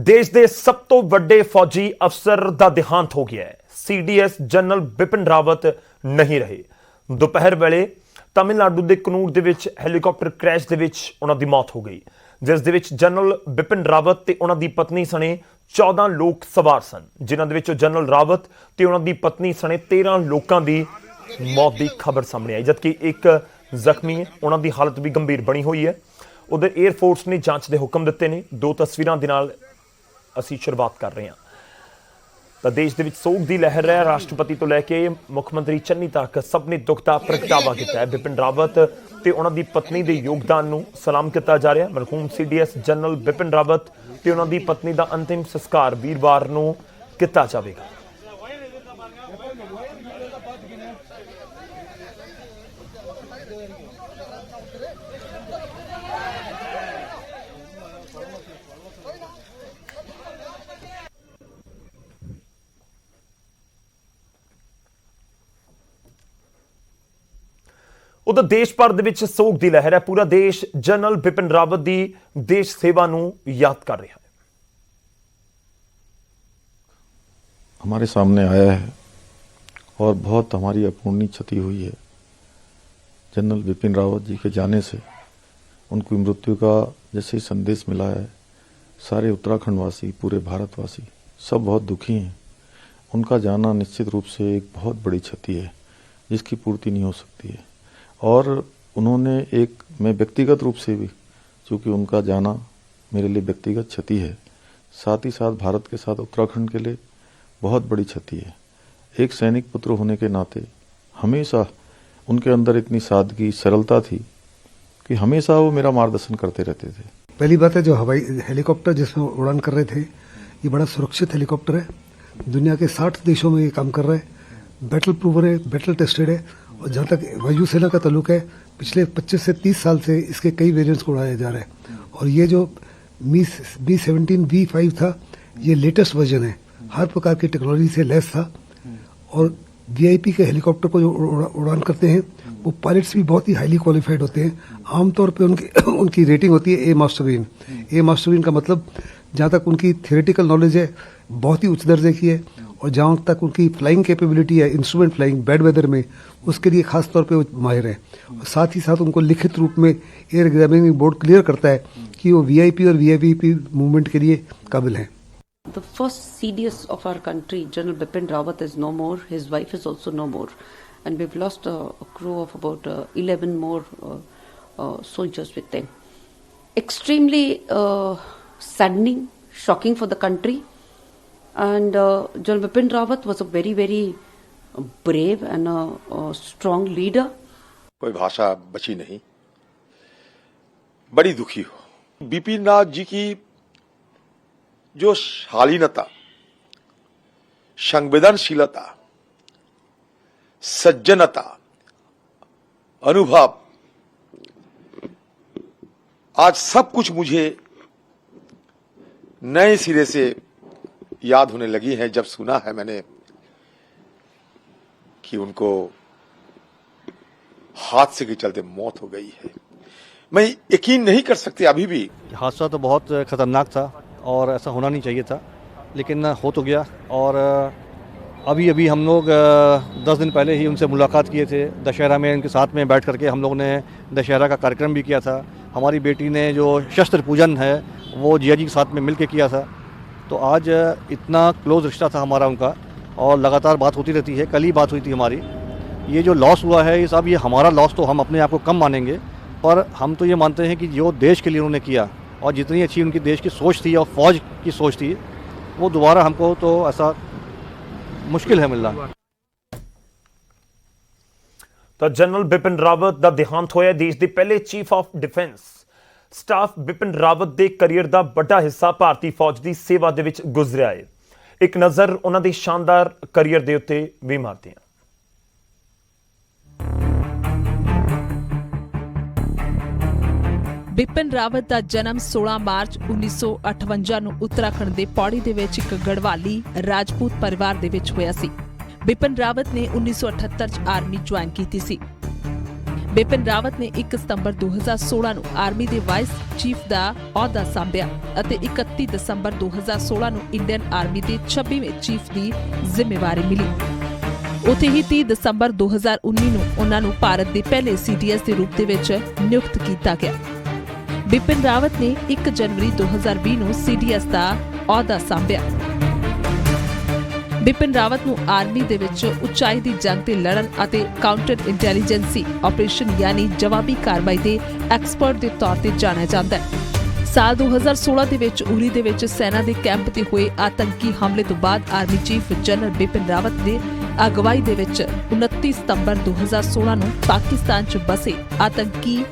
देश के सब तो वड्डे फौजी अफसर का देहांत हो गया है। सीडीएस जनरल बिपिन रावत नहीं रहे। दोपहर वेले तमिलनाडु के कनूर दे विच हैलीकॉप्टर क्रैश दे विच उन्हां दी मौत हो गई, जिस दे विच जनरल बिपिन रावत ते उन्हां दी पत्नी सने 14 लोग सवार सन, जिन्हां दे विच जनरल रावत ते उन्हां दी पत्नी सने 13 लोगों की मौत की खबर सामने आई, जबकि एक जख्मी है। उन्हां दी हालत भी गंभीर बनी हुई है। उधर एयरफोर्स ने जांच के हुक्म दिते ने। दो तस्वीरां दे नाल ਅਸੀਂ शुरुआत कर रहे हैं। तो देश के सोग की लहर है। राष्ट्रपति तो लैके मुख्यमंत्री चन्नी तक सब ने दुख का प्रगटावा किया है। बिपिन रावत ते उन्हां दी पत्नी के योगदान नूं सलाम किया जा रहा है। मरहूम सीडीएस जनरल बिपिन रावत ते उन्हां दी पत्नी का अंतिम संस्कार वीरवार नूं किया जाएगा। उधर देश भर दे विच सोग की लहर है। पूरा देश जनरल बिपिन रावत की देश सेवा नूं याद कर रहा है। हमारे सामने आया है और बहुत हमारी अपूर्णीय क्षति हुई है। जनरल बिपिन रावत जी के जाने से उनकी मृत्यु का जैसे ही संदेश मिला है, सारे उत्तराखंड वासी, पूरे भारतवासी सब बहुत दुखी हैं। उनका जाना निश्चित रूप से एक बहुत बड़ी क्षति है जिसकी पूर्ति नहीं हो सकती है। और उन्होंने मैं व्यक्तिगत रूप से भी, चूँकि उनका जाना मेरे लिए व्यक्तिगत क्षति है, साथ ही साथ भारत के साथ उत्तराखंड के लिए बहुत बड़ी क्षति है। एक सैनिक पुत्र होने के नाते हमेशा उनके अंदर इतनी सादगी, सरलता थी कि हमेशा वो मेरा मार्गदर्शन करते रहते थे। पहली बात है, जो हवाई हेलीकॉप्टर जिसमें उड़ान कर रहे थे, ये बड़ा सुरक्षित हेलीकॉप्टर है। दुनिया के 60 देशों में ये काम कर रहा है। बैटल प्रूवर है, बैटल टेस्टेड है। और जहाँ तक वायुसेना का ताल्लुक है, पिछले 25 से 30 साल से इसके कई वेरिएंट्स को उड़ाया जा रहा है। और ये जो B-17 V5 था, ये लेटेस्ट वर्जन है, हर प्रकार की टेक्नोलॉजी से लैस था। और VIP के हेलीकॉप्टर को जो उड़ान करते हैं, वो पायलट्स भी बहुत ही हाईली क्वालिफाइड होते हैं। आमतौर पे उनकी रेटिंग होती है A मास्टरबीन। A मास्टरबीन का मतलब जहाँ तक उनकी थियोरेटिकल नॉलेज है, बहुत ही उच्च दर्जे की है। और जहाँ तक उनकी फ्लाइंग कैपेबिलिटी है, इंस्ट्रूमेंट फ्लाइंग बैड वेदर में, उसके लिए खास तौर पे वो माहिर है। और साथ ही साथ उनको लिखित रूप में एयर एग्जामिनिंग बोर्ड क्लियर करता है कि वो VIP और VVIP मूवमेंट के लिए काबिल हैं। The first CDS of our country, General Bipin Rawat, is no more. His wife is also no more, and we've lost a crew of about 11 more soldiers with them. Extremely saddening, shocking for the country. And General Bipin Rawat was a very, very brave and a strong leader. कोई भाषा बची नहीं, बड़ी दुखी हो। बिपिन रावत जी की जो शालीनता, संवेदनशीलता, सज्जनता, अनुभव, आज सब कुछ मुझे नए सिरे से याद होने लगी है। जब सुना है मैंने कि उनको हादसे के चलते मौत हो गई है, मैं यकीन नहीं कर सकती अभी भी। हादसा तो बहुत खतरनाक था और ऐसा होना नहीं चाहिए था, लेकिन हो तो गया। और अभी हम लोग 10 दिन पहले ही उनसे मुलाकात किए थे। दशहरा में उनके साथ में बैठ करके हम लोगों ने दशहरा का कार्यक्रम भी किया था। हमारी बेटी ने जो शस्त्र पूजन है वो जिया जी के साथ में मिल के किया था। तो आज इतना क्लोज रिश्ता था हमारा उनका, और लगातार बात होती रहती है। कल ही बात हुई थी हमारी। ये जो लॉस हुआ है, ये सब ये हमारा लॉस तो हम अपने आप को कम मानेंगे, पर हम तो ये मानते हैं कि जो देश के लिए उन्होंने किया और जितनी अच्छी उनकी देश की सोच थी और फौज की सोच थी, वो दोबारा हमको तो ऐसा मुश्किल है मिलना। तो जनरल बिपिन रावत का देहांत होया। देश के पहले chief of defence staff Bipin Rawat के करियर का बड़ा हिस्सा भारतीय फौज की सेवा दे विच गुजरिया है। एक नज़र उन्हां दे शानदार करियर दे उत्ते भी मारते हैं। बिपिन रावत का जन्म 16 मार्च 1958 ਨੂੰ उत्तराखंड के पौड़ी ਦੇ ਵਿੱਚ ਇੱਕ ਗੜਵਾਲੀ ਰਾਜਪੂਤ ਪਰਿਵਾਰ ਦੇ ਵਿੱਚ ਹੋਇਆ ਸੀ। ਬਿਪਿਨ ਰਾਵਤ ਨੇ 1978 ਚ ਆਰਮੀ ज्वाइन की सी। ਬਿਪਿਨ ਰਾਵਤ ਨੇ 1 ਸਤੰਬਰ 2016 ਨੂੰ ਆਰਮੀ ਦੇ ਵਾਈਸ ਚੀਫ ਦਾ ਅਹੁਦਾ ਸੰਭਿਆ ਅਤੇ 31 ਦਸੰਬਰ 2016 ਨੂੰ ਇੰਡੀਅਨ ਆਰਮੀ ਦੇ 26ਵੇਂ ਚੀਫ ਦੀ ਜ਼ਿੰਮੇਵਾਰੀ ਮਿਲੀ। ਉੱਥੇ ਹੀ 30 ਦਸੰਬਰ 2019 ਨੂੰ ਉਹਨਾਂ ਨੂੰ ਭਾਰਤ ਦੇ ਪਹਿਲੇ CDS ਦੇ ਰੂਪ ਦੇ ਵਿੱਚ ਨਿਯੁਕਤ ਕੀਤਾ ਗਿਆ। ਬਿਪਿਨ ਰਾਵਤ ਨੇ 1 ਜਨਵਰੀ 2020 ਨੂੰ CDS ਦਾ ਅਹੁਦਾ ਸੰਭਿਆ। ਬਿਪਿਨ ਰਾਵਤ ਨੂੰ ਆਰਮੀ ਦੇ ਵਿੱਚ ਉਚਾਈ ਦੀ ਜੰਗ ਤੇ ਲੜਨ ਅਤੇ ਕਾਊਂਟਰ ਇੰਟੈਲੀਜੈਂਸੀ ਆਪਰੇਸ਼ਨ ਯਾਨੀ ਜਵਾਬੀ ਕਾਰਵਾਈ ਦੇ ਐਕਸਪਰਟ ਦੇ ਤੌਰ ਤੇ ਜਾਣਿਆ ਜਾਂਦਾ ਹੈ। ਸਾਲ 2016 ਦੇ ਵਿੱਚ ਉਰੀ ਦੇ ਵਿੱਚ ਸੈਨਾ ਦੇ ਕੈਂਪ ਤੇ ਹੋਏ ਆਤੰਕੀ ਹਮਲੇ ਤੋਂ ਬਾਅਦ army chief general Bipin Rawat ਦੇ ਅਗਵਾਈ ਦੇ ਵਿੱਚ 29 ਸਤੰਬਰ 2016 ਨੂੰ ਪਾਕਿਸਤਾਨ 'ਚ ਬਸੇ ਆਤੰਕੀ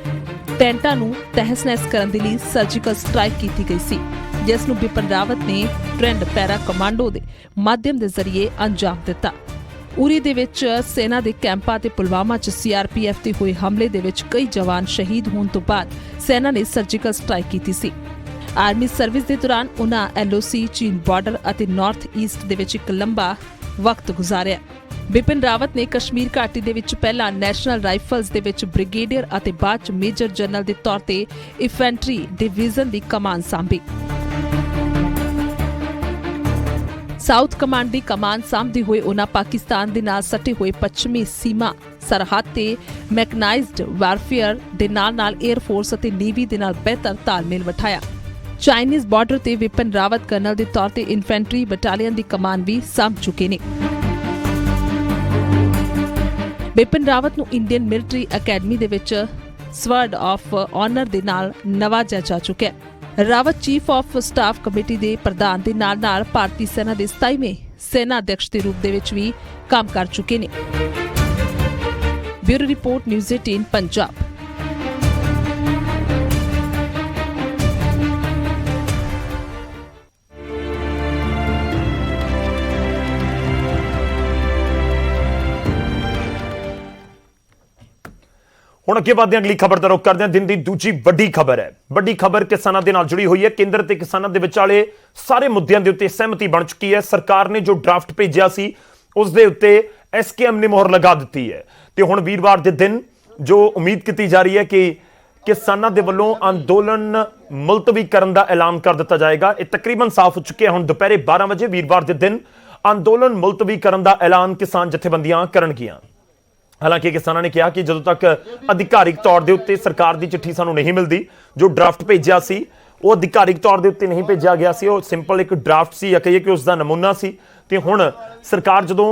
ਟੈਂਟਾਂ ਨੂੰ ਤਹਿਸ-ਨਹਿਸ ਕਰਨ ਦੇ ਲਈ ਸਰਜੀਕਲ ਸਟ੍ਰਾਈਕ ਕੀਤੀ ਗਈ ਸੀ, ਜਿਸ ਨੂੰ ਬਿਪਿਨ ਰਾਵਤ ਨੇ ਟ੍ਰੈਂਡ ਪੈਰਾ ਕਮਾਂਡੋ ਦੇ ਮਾਧਿਅਮ ਦੇ ਜ਼ਰੀਏ ਅੰਜਾਮ ਦਿੱਤਾ। ਉਰੀ ਦੇ ਵਿੱਚ ਸੈਨਾ ਦੇ ਕੈਂਪਾਂ ਤੇ ਪੁਲਵਾਮਾ 'ਚ CRPF ਤੇ ਹੋਏ ਹਮਲੇ ਦੇ ਵਿੱਚ ਕਈ ਜਵਾਨ ਸ਼ਹੀਦ ਹੋਣ ਤੋਂ ਬਾਅਦ ਸੈਨਾ ਨੇ ਸਰਜੀਕਲ ਸਟ੍ਰਾਈਕ ਕੀਤੀ ਸੀ। ਆਰਮੀ ਸਰਵਿਸ ਦੇ ਦੌਰਾਨ ਉਨ੍ਹਾਂ LOC, ਚੀਨ ਬਾਰਡਰ ਅਤੇ ਨਾਰਥ ਈਸਟ ਦੇ ਵਿੱਚ ਇੱਕ ਲੰਬਾ ਵਕਤ ਗੁਜ਼ਾਰਿਆ। ਬਿਪਿਨ ਰਾਵਤ ਨੇ ਕਸ਼ਮੀਰ ਘਾਟੀ ਦੇ ਵਿੱਚ ਪਹਿਲਾਂ ਨੈਸ਼ਨਲ ਰਾਈਫਲਸ ਦੇ ਵਿੱਚ ਬ੍ਰਿਗੇਡੀਅਰ ਅਤੇ ਬਾਅਦ 'ਚ ਮੇਜਰ ਜਨਰਲ ਦੇ ਤੌਰ ਤੇ ਇਨਫੈਂਟਰੀ ਡਿਵੀਜ਼ਨ ਦੀ ਕਮਾਨ ਸੰਭੀ। ਸਾਊਥ ਕਮਾਂਡ ਦੀ ਕਮਾਨ ਸੰਭਦੇ ਹੋਏ ਉਨ੍ਹਾਂ ਪਾਕਿਸਤਾਨ ਦੇ ਨਾਲ ਸਟੇ ਹੋਏ ਪੱਛਮੀ ਸੀਮਾ ਸਰਹੱਦ ਤੇ ਮੈਕਨਾਈਜ਼ਡ ਵਾਰਫੇਅਰ ਦੇ ਨਾਲ-ਨਾਲ 에ਅਰ ਫੋਰਸ ਅਤੇ ਨੇਵੀ ਦੇ ਨਾਲ ਬਿਹਤਰ ਤਾਲਮੇਲ ਬਿਠਾਇਆ। ਚਾਈਨੀਜ਼ ਬਾਰਡਰ ਤੇ ਬਿਪਿਨ ਰਾਵਤ ਕਰਨਲ ਦੇ ਤੌਰ ਤੇ ਇਨਫੈਂਟਰੀ ਬਟਾਲੀਅਨ ਦੀ ਕਮਾਨ ਵੀ ਸੰਭ ਚੁੱਕੇ ਨੇ। ਬਿਪਿਨ ਰਾਵਤ ਨੂੰ ਇੰਡੀਅਨ ਮਿਲਟਰੀ ਅਕੈਡਮੀ ਦੇ ਵਿੱਚ ਸਵਰਡ ਆਫ ਆਨਰ ਦੇ ਨਾਲ ਨਵਾਜਿਆ ਜਾ ਚੁੱਕਿਆ ਹੈ। Rawat chief of staff committee ਦੇ ਪ੍ਰਧਾਨ ਦੇ ਨਾਲ-ਨਾਲ ਭਾਰਤੀ ਸੈਨਾ ਦੇ 27ਵੇਂ ਸੈਨਾ ਅਧਿਕਸ਼ ਦੇ ਰੂਪ ਦੇ ਵਿੱਚ ਵੀ ਕੰਮ ਕਰ ਚੁੱਕੇ ਨੇ। Bureau report news 18 Punjab. ਹੁਣ ਅੱਗੇ ਵਧਦੇ ਹਾਂ ਅਗਲੀ ਖਬਰ ਦਾ ਰੁਖ ਕਰਦੇ ਹਾਂ। ਦਿਨ ਦੀ ਦੂਜੀ ਵੱਡੀ ਖਬਰ ਹੈ। ਵੱਡੀ ਖਬਰ ਕਿਸਾਨਾਂ ਦੇ ਨਾਲ ਜੁੜੀ ਹੋਈ ਹੈ। ਕੇਂਦਰ ਤੇ ਕਿਸਾਨਾਂ ਦੇ ਵਿਚਾਲੇ ਸਾਰੇ ਮੁੱਦਿਆਂ ਦੇ ਉੱਤੇ ਸਹਿਮਤੀ ਬਣ ਚੁੱਕੀ ਹੈ। ਸਰਕਾਰ ਨੇ ਜੋ ਡਰਾਫਟ ਭੇਜਿਆ ਸੀ ਉਸ ਦੇ ਉੱਤੇ SKM ਨੇ ਮੋਹਰ ਲਗਾ ਦਿੱਤੀ ਹੈ ਤੇ ਹੁਣ ਵੀਰਵਾਰ ਦੇ ਦਿਨ ਜੋ ਉਮੀਦ ਕੀਤੀ ਜਾ ਰਹੀ ਹੈ ਕਿ ਕਿਸਾਨਾਂ ਦੇ ਵੱਲੋਂ ਅੰਦੋਲਨ ਮੁਲਤਵੀ ਕਰਨ ਦਾ ਐਲਾਨ ਕਰ ਦਿੱਤਾ ਜਾਏਗਾ। ਇਹ ਤਕਰੀਬਨ ਸਾਫ਼ ਹੋ ਚੁੱਕਿਆ। ਹੁਣ ਦੁਪਹਿਰੇ 12 ਵਜੇ ਵੀਰਵਾਰ ਦੇ ਦਿਨ ਅੰਦੋਲਨ ਮੁਲਤਵੀ ਕਰਨ ਦਾ ਐਲਾਨ ਕਿਸਾਨ ਜਥੇਬੰਦੀਆਂ ਕਰਨਗੀਆਂ। ਹਾਲਾਂਕਿ ਕਿਸਾਨਾਂ ਨੇ ਕਿਹਾ ਕਿ ਜਦੋਂ ਤੱਕ ਅਧਿਕਾਰਿਕ ਤੌਰ ਦੇ ਉੱਤੇ ਸਰਕਾਰ ਦੀ ਚਿੱਠੀ ਸਾਨੂੰ ਨਹੀਂ ਮਿਲਦੀ, ਜੋ ਡਰਾਫਟ ਭੇਜਿਆ ਸੀ ਉਹ ਅਧਿਕਾਰਿਕ ਤੌਰ ਦੇ ਉੱਤੇ ਨਹੀਂ ਭੇਜਿਆ ਗਿਆ ਸੀ, ਉਹ ਸਿੰਪਲ ਇੱਕ ਡਰਾਫਟ ਸੀ ਜਾਂ ਕਹੀਏ ਕਿ ਉਸ ਦਾ ਨਮੂਨਾ ਸੀ। ਤੇ ਹੁਣ ਸਰਕਾਰ ਜਦੋਂ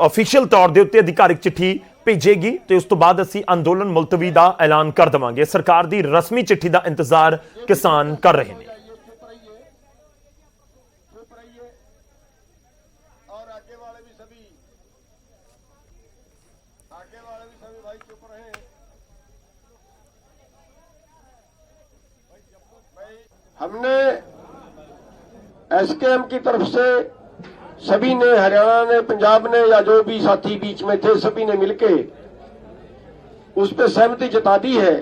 ਅਫੀਸ਼ੀਅਲ ਤੌਰ ਦੇ ਉੱਤੇ ਅਧਿਕਾਰਿਕ ਚਿੱਠੀ ਭੇਜੇਗੀ ਤੇ ਉਸ ਤੋਂ ਬਾਅਦ ਅਸੀਂ ਅੰਦੋਲਨ ਮੁਲਤਵੀ ਦਾ ਐਲਾਨ ਕਰ ਦੇਵਾਂਗੇ। ਸਰਕਾਰ ਦੀ ਰਸਮੀ ਚਿੱਠੀ ਦਾ ਇੰਤਜ਼ਾਰ ਕਿਸਾਨ ਕਰ ਰਹੇ ਨੇ। हमने SKM की तरफ से सभी ने, हरियाणा ने, पंजाब ने, या जो भी साथी बीच में थे, सभी ने मिलके उस पर सहमति जता दी है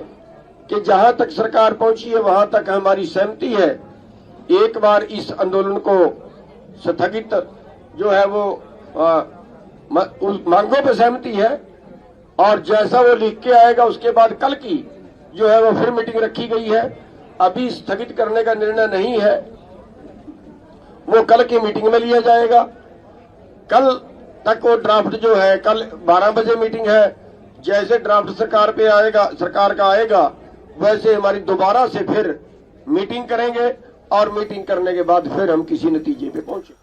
कि जहां तक सरकार पहुंची है वहां तक हमारी सहमति है। एक बार इस आंदोलन को स्थगित जो है वो उस मांगों पर सहमति है और जैसा वो लिख के आएगा उसके बाद कल की जो है वो फिर मीटिंग रखी गई है। अभी स्थगित करने का निर्णय नहीं है, वो कल की मीटिंग में लिया जाएगा। कल तक वो ड्राफ्ट जो है, कल 12 बजे मीटिंग है, जैसे ड्राफ्ट सरकार पे आएगा, सरकार का आएगा, वैसे हमारी दोबारा से फिर मीटिंग करेंगे और मीटिंग करने के बाद फिर हम किसी नतीजे पे पहुंचे।